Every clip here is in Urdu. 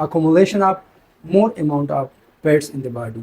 accumulation of more amount of fats in the body।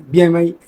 BMI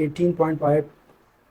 18.5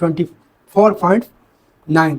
24.9,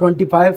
25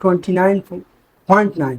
29.9,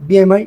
BMI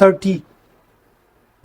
30,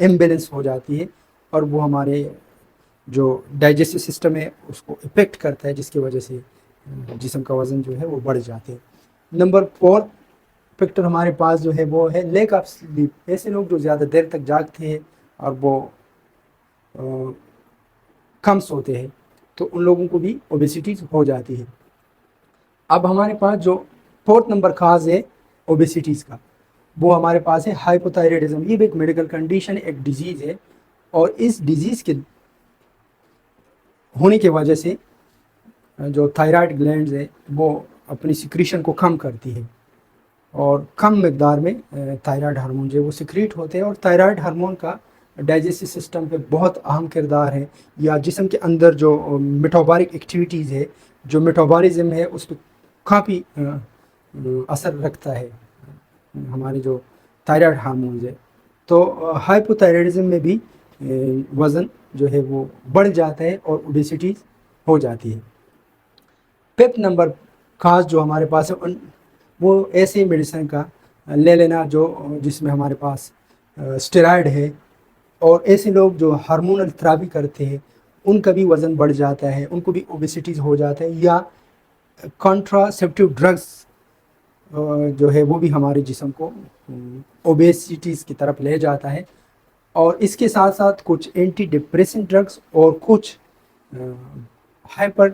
imbalance ہو جاتی ہے اور وہ ہمارے جو ڈائجسٹو سسٹم ہے اس کو افیکٹ کرتا ہے، جس کی وجہ سے جسم کا وزن جو ہے وہ بڑھ جاتے ہیں۔ نمبر 4 فیکٹر ہمارے پاس جو ہے وہ ہے لیک آف سلیپ۔ ایسے لوگ جو زیادہ دیر تک جاگتے ہیں اور وہ کم سوتے ہیں تو ان لوگوں کو بھی اوبیسٹیز ہو جاتی ہے۔ اب ہمارے پاس جو 4 نمبر کاز ہے اوبیسٹیز کا، وہ ہمارے پاس ہے ہائپوتھائرائڈزم۔ یہ بھی ایک میڈیکل کنڈیشن ہے، ایک ڈیزیز ہے، اور اس ڈیزیز کے ہونے کی وجہ سے جو تھائرائڈ گلینڈز ہے وہ اپنی سیکریشن کو کم کرتی ہے، اور کم مقدار میں تھائرائڈ ہارمون جو ہے وہ سیکریٹ ہوتے ہیں، اور تھائرائڈ ہارمون کا ڈائجسٹو سسٹم پہ بہت اہم کردار ہے، یا جسم کے اندر جو میٹابولک ایکٹیویٹیز ہے، جو میٹابولزم ہے، اس پہ کافی اثر رکھتا ہے ہمارے جو تھائرائڈ ہارمونز ہے۔ تو ہائپوتھائرائڈزم میں بھی وزن جو ہے وہ بڑھ جاتا ہے اور اوبیسٹیز ہو جاتی ہے۔ 5 نمبر کاز جو ہمارے پاس ہے وہ ایسے میڈیسن کا لے لینا جس میں ہمارے پاس اسٹیرائڈ ہے، اور ایسے لوگ جو ہارمونل تھراپی کرتے ہیں ان کا بھی وزن بڑھ جاتا ہے، ان کو بھی اوبیسٹیز ہو جاتا ہے، یا کنٹراسیپٹیو ڈرگس جو ہے وہ بھی ہمارے جسم کو اوبیسٹیز کی طرف لے جاتا ہے، اور اس کے ساتھ ساتھ کچھ اینٹی ڈپریسنٹ ڈرگس اور کچھ ہائپر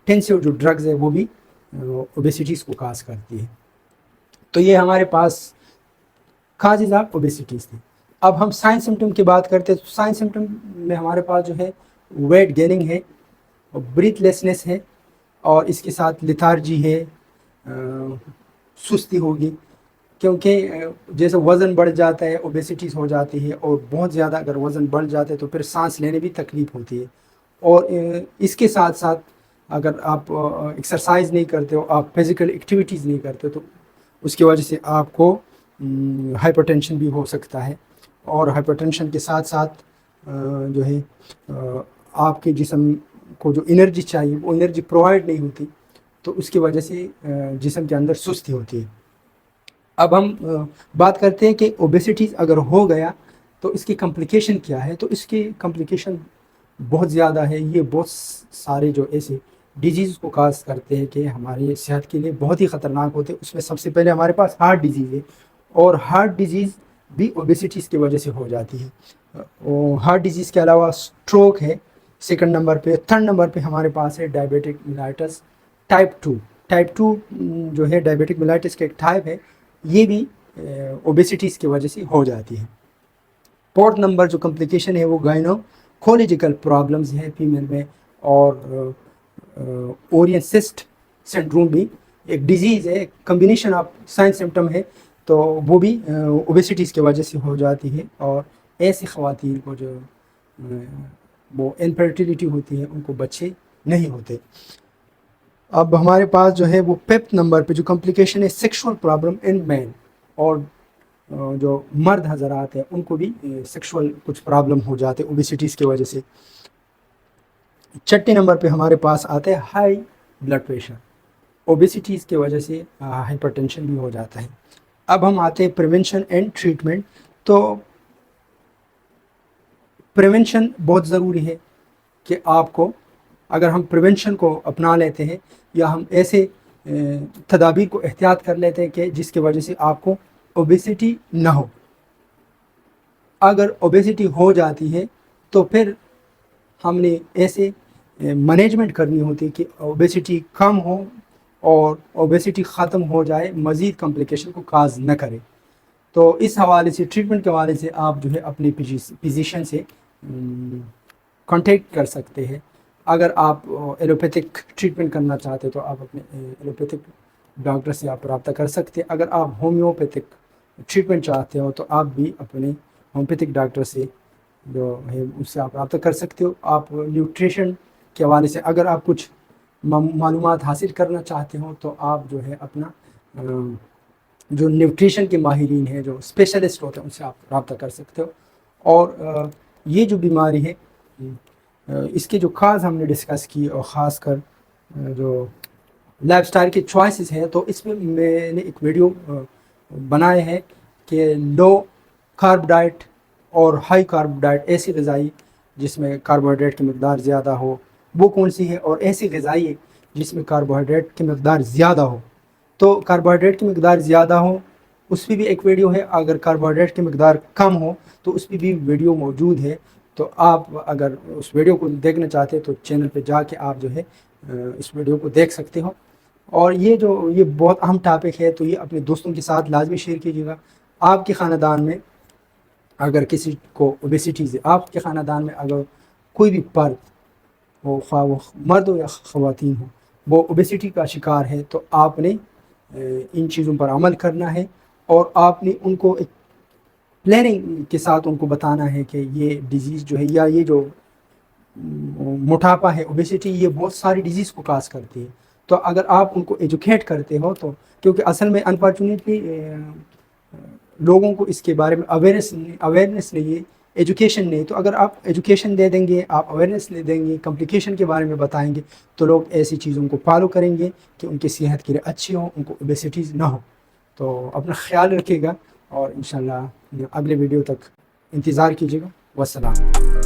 ٹینسیو جو ڈرگز ہے وہ بھی اوبیسٹیز کو کاز کرتی ہے۔ تو یہ ہمارے پاس کازز آف اوبیسٹیز تھے۔ اب ہم سائن سمٹم کی بات کرتے ہیں تو سائن سمٹم میں ہمارے پاس جو ہے ویٹ گیننگ ہے، بریتھ لیسنس ہے، اور اس کے ساتھ لیتھارجی ہے، سستی ہوگی، کیونکہ جیسے وزن بڑھ جاتا ہے اوبیسٹیز ہو جاتی ہے، اور بہت زیادہ اگر وزن بڑھ جاتا ہے تو پھر سانس لینے بھی تکلیف ہوتی ہے، اور اس کے ساتھ ساتھ اگر آپ ایکسرسائز نہیں کرتے ہو، آپ فزیکل ایکٹیویٹیز نہیں کرتے تو اس کی وجہ سے آپ کو ہائپر ٹینشن بھی ہو سکتا ہے، اور ہائپر ٹینشن کے ساتھ ساتھ جو ہے آپ کے جسم کو جو انرجی چاہیے وہ انرجی پرووائڈ نہیں ہوتی، تو اس کی وجہ سے جسم کے اندر سستی ہوتی ہے۔ اب ہم بات کرتے ہیں کہ اوبیسٹیز اگر ہو گیا تو اس کی کمپلیکیشن کیا ہے۔ تو اس کی کمپلیکیشن بہت زیادہ ہے، یہ بہت سارے جو ایسے ڈیزیز کو کاز کرتے ہیں کہ ہماری صحت کے لیے بہت ہی خطرناک ہوتے ہیں۔ اس میں سب سے پہلے ہمارے پاس ہارٹ ڈیزیز ہے، اور ہارٹ ڈیزیز بھی اوبیسٹیز کی وجہ سے ہو جاتی ہے۔ ہارٹ ڈیزیز کے علاوہ اسٹروک ہے سیکنڈ نمبر پہ۔ تھرڈ نمبر پہ ہمارے پاس ہے ڈائبیٹک میلائٹس ٹائپ 2۔ ٹائپ 2 جو ہے ڈائبیٹک میلائٹس کا ایک ٹائپ ہے، یہ بھی اوبیسٹیز کی وجہ سے ہو جاتی ہے۔ فورتھ نمبر جو کمپلیکیشن ہے وہ گائنوکولوجیکل پرابلمز ہیں فیمیل میں، اور اوورین سسٹ سنڈروم بھی ایک ڈیزیز ہے، کمبینیشن آف سائن سمٹم ہے، تو وہ بھی اوبیسٹیز کی وجہ سے ہو جاتی ہے، اور ایسی خواتین کو جو وہ انفرٹیلیٹی ہوتی ہے ان کو بچے نہیں ہوتے۔ اب ہمارے پاس جو ہے وہ 5 نمبر پہ جو کمپلیکیشن ہے سیکشول پرابلم ان مین، اور جو مرد حضرات ہیں ان کو بھی سیکشول کچھ پرابلم ہو جاتے ہیں اوبیسٹیز کی وجہ سے۔ چھٹے نمبر پہ ہمارے پاس آتا ہے ہائی بلڈ پریشر، اوبیسٹیز کی وجہ سے ہائپر ٹینشن بھی ہو جاتا ہے۔ اب ہم آتے ہیں پریونشن اینڈ ٹریٹمنٹ۔ تو پریونشن بہت ضروری ہے کہ آپ کو اگر ہم پریونشن کو اپنا لیتے ہیں، یا ہم ایسے تدابیر کو احتیاط کر لیتے ہیں کہ جس کی وجہ سے آپ کو اوبیسٹی نہ ہو۔ اگر اوبیسٹی ہو جاتی ہے تو پھر ہم نے ایسے مینجمنٹ کرنی ہوتی ہے کہ اوبیسٹی کم ہو اور اوبیسٹی ختم ہو جائے، مزید کمپلیکیشن کو کاز نہ کرے۔ تو اس حوالے سے ٹریٹمنٹ کے حوالے سے آپ جو ہے اپنے فزیشین سے کانٹیکٹ کر سکتے ہیں۔ اگر آپ ایلوپیتھک ٹریٹمنٹ کرنا چاہتے ہیں تو آپ اپنے ایلوپیتھک ڈاکٹر سے آپ رابطہ کر سکتے ہیں۔ اگر آپ ہومیوپیتھک ٹریٹمنٹ چاہتے ہو تو آپ بھی اپنے ہومیوپیتھک ڈاکٹر سے جو ہے اس سے آپ رابطہ کر سکتے ہو۔ آپ نیوٹریشن کے حوالے سے اگر آپ کچھ معلومات حاصل کرنا چاہتے ہو تو آپ جو ہے اپنا جو نیوٹریشن کے ماہرین ہیں، جو اسپیشلسٹ ہوتے ہیں، ان سے آپ رابطہ کر سکتے ہو۔ اور یہ جو بیماری ہے اس کے جو کاز ہم نے ڈسکس کی، اور خاص کر جو لائف سٹائل کے چوائسز ہیں، تو اس میں میں نے ایک ویڈیو بنائے ہیں کہ لو کارب ڈائٹ اور ہائی کاربوہائیڈریٹ ایسی غذائی جس میں کاربوہائیڈریٹ کی مقدار زیادہ ہو وہ کون سی ہے، اور ایسی غذائی جس میں کاربوہائیڈریٹ کی مقدار زیادہ ہو. تو کاربوہائیڈریٹ کی مقدار زیادہ ہو اس پہ بھی ایک ویڈیو ہے، اگر کاربوہائیڈریٹ کی مقدار کم ہو تو اس پہ بھی ویڈیو موجود ہے. تو آپ اگر اس ویڈیو کو دیکھنا چاہتے ہیں تو چینل پہ جا کے آپ جو ہے اس ویڈیو کو دیکھ سکتے ہو. اور یہ بہت اہم ٹاپک ہے، تو یہ اپنے دوستوں کے ساتھ لازمی شیئر کیجیے گا. آپ کے خاندان میں اگر کسی کو اوبیسٹی ہے، آپ کے خاندان میں اگر کوئی بھی فرد ہو، خواہ وہ مرد ہو یا خواتین ہو، وہ اوبیسٹی کا شکار ہے، تو آپ نے ان چیزوں پر عمل کرنا ہے، اور آپ نے ان کو ایک پلاننگ کے ساتھ ان کو بتانا ہے کہ یہ ڈیزیز جو ہے یا یہ جو موٹاپا ہے، اوبیسٹی، یہ بہت ساری ڈیزیز کو کاز کرتی ہے. تو اگر آپ ان کو ایجوکیٹ کرتے ہو تو، کیونکہ اصل میں انفارچونیٹلی لوگوں کو اس کے بارے میں اویئرنیس نہیں ہے، ایجوکیشن نہیں. تو اگر آپ ایجوکیشن دے دیں گے، آپ اویئرنیس دیں گے، کمپلیکیشن کے بارے میں بتائیں گے، تو لوگ ایسی چیزوں کو فالو کریں گے کہ ان کی صحت کے لیے اچھی ہوں، ان کو اوبیسٹیز نہ ہو. تو اپنا خیال رکھیے گا، اور انشاءاللہ اگلے ویڈیو تک انتظار کیجیے گا. والسلام.